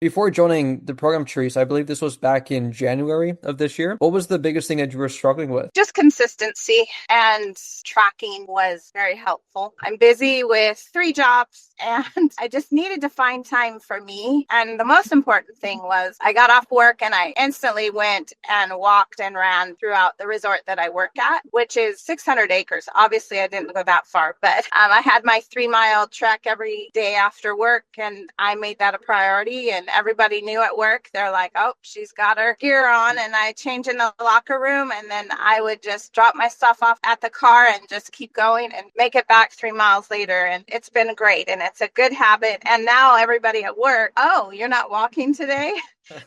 Before joining the program, Therese, I believe this was back in January of this year. What was the biggest thing that you were struggling with? Just consistency and tracking was very helpful. I'm busy with three jobs and I just needed to find time for me. And the most important thing was I got off work and I instantly went and walked and ran throughout the resort that I work at, which is 600 acres. Obviously, I didn't go that far, but I had my 3 mile trek every day after work and I made that a priority. And everybody knew at work, they're like, oh, she's got her gear on. And I change in the locker room and then I would just drop my stuff off at the car and just keep going and make it back 3 miles later. And it's been great and it's a good habit. And now everybody at work, oh, you're not walking today?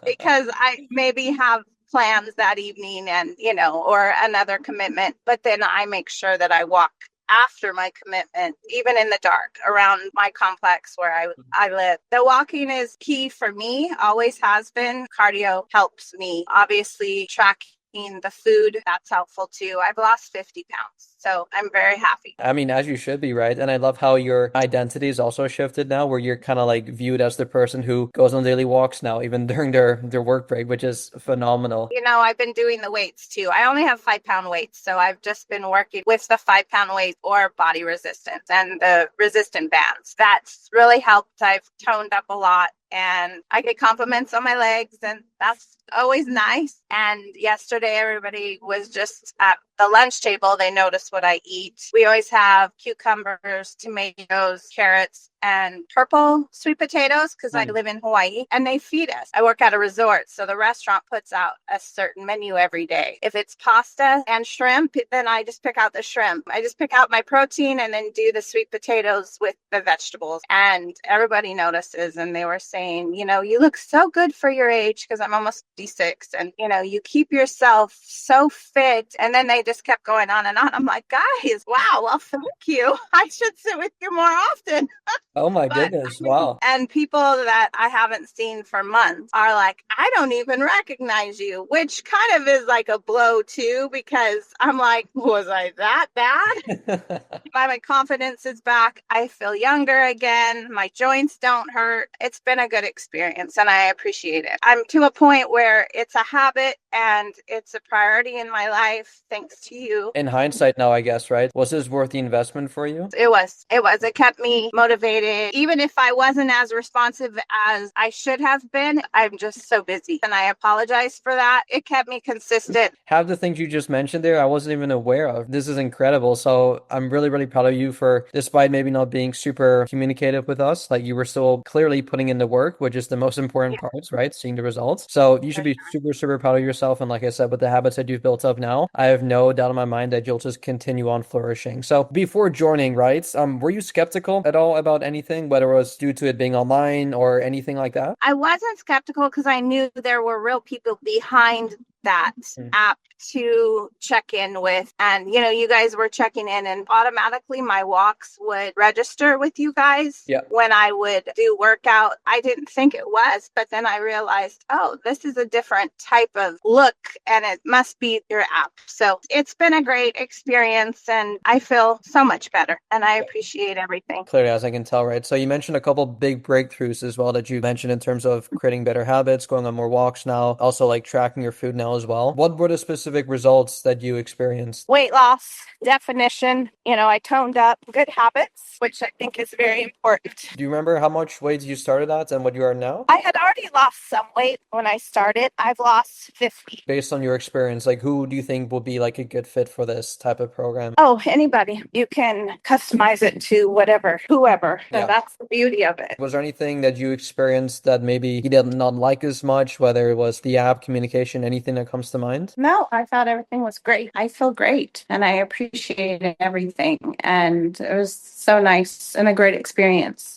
Because I maybe have plans that evening and, or another commitment, but then I make sure that I walk after my commitment, even in the dark around my complex where I live. The walking is key for me, always has been. Cardio helps me. Obviously, tracking the food, that's helpful too. I've lost 50 pounds, so I'm very happy. I mean, as you should be, right? And I love how your identity is also shifted now, where you're kind of like viewed as the person who goes on daily walks now, even during their work break, which is phenomenal. I've been doing the weights too. I only have 5 pound weights. So I've just been working with the 5 pound weight or body resistance and the resistant bands. That's really helped. I've toned up a lot and I get compliments on my legs and that's always nice. And yesterday, everybody was just at the lunch table. They notice what I eat. We always have cucumbers, tomatoes, carrots, and purple sweet potatoes because I Mm. live in Hawaii and they feed us. I work at a resort, so the restaurant puts out a certain menu every day. If it's pasta and shrimp, then I just pick out the shrimp. I just pick out my protein and then do the sweet potatoes with the vegetables. And everybody notices and they were saying, you look so good for your age because I'm almost 56 and, you keep yourself so fit. And then they just kept going on and on. I'm like, guys, wow, well, thank you. I should sit with you more often. Oh my But goodness, wow. and people that I haven't seen for months are like, I don't even recognize you, which kind of is like a blow too, because I'm like, was I that bad? My confidence is back. I feel younger again. My joints don't hurt. It's been a good experience and I appreciate it. I'm to a point where it's a habit and it's a priority in my life, thanks to you. In hindsight now, I guess, right? Was this worth the investment for you? It kept me motivated. Even if I wasn't as responsive as I should have been, I'm just so busy. And I apologize for that. It kept me consistent. Half the things you just mentioned there, I wasn't even aware of. This is incredible. So I'm really, really proud of you for, despite maybe not being super communicative with us, like you were still clearly putting in the work, which is the most important Yeah, parts, right? Seeing the results. So you should for be sure. super, super proud of yourself. And like I said, with the habits that you've built up now, I have no doubt in my mind that you'll just continue on flourishing. So before joining, right, were you skeptical at all about anything, whether it was due to it being online or anything like that? I wasn't skeptical because I knew there were real people behind that Mm. app to check in with. And, you guys were checking in and automatically my walks would register with you guys Yeah. when I would do workout. I didn't think it was, but then I realized, oh, this is a different type of look and it must be your app. So it's been a great experience and I feel so much better and I appreciate everything. Clearly, as I can tell, right? So you mentioned a couple big breakthroughs as well that you mentioned in terms of creating better habits, going on more walks now, also like tracking your food now as well. What were the specific results that you experienced? Weight loss, definition, I toned up, good habits, which I think is very important. Do you remember how much weight you started at and what you are now? I had already lost some weight when I started. I've lost 50. Based on your experience, like who do you think will be like a good fit for this type of program? Oh, anybody. You can customize it to whatever, whoever. So Yeah. that's the beauty of it. Was there anything that you experienced that maybe you did not like as much, whether it was the app, communication, anything that comes to mind? No, I thought everything was great. I feel great and I appreciated everything. And it was so nice and a great experience.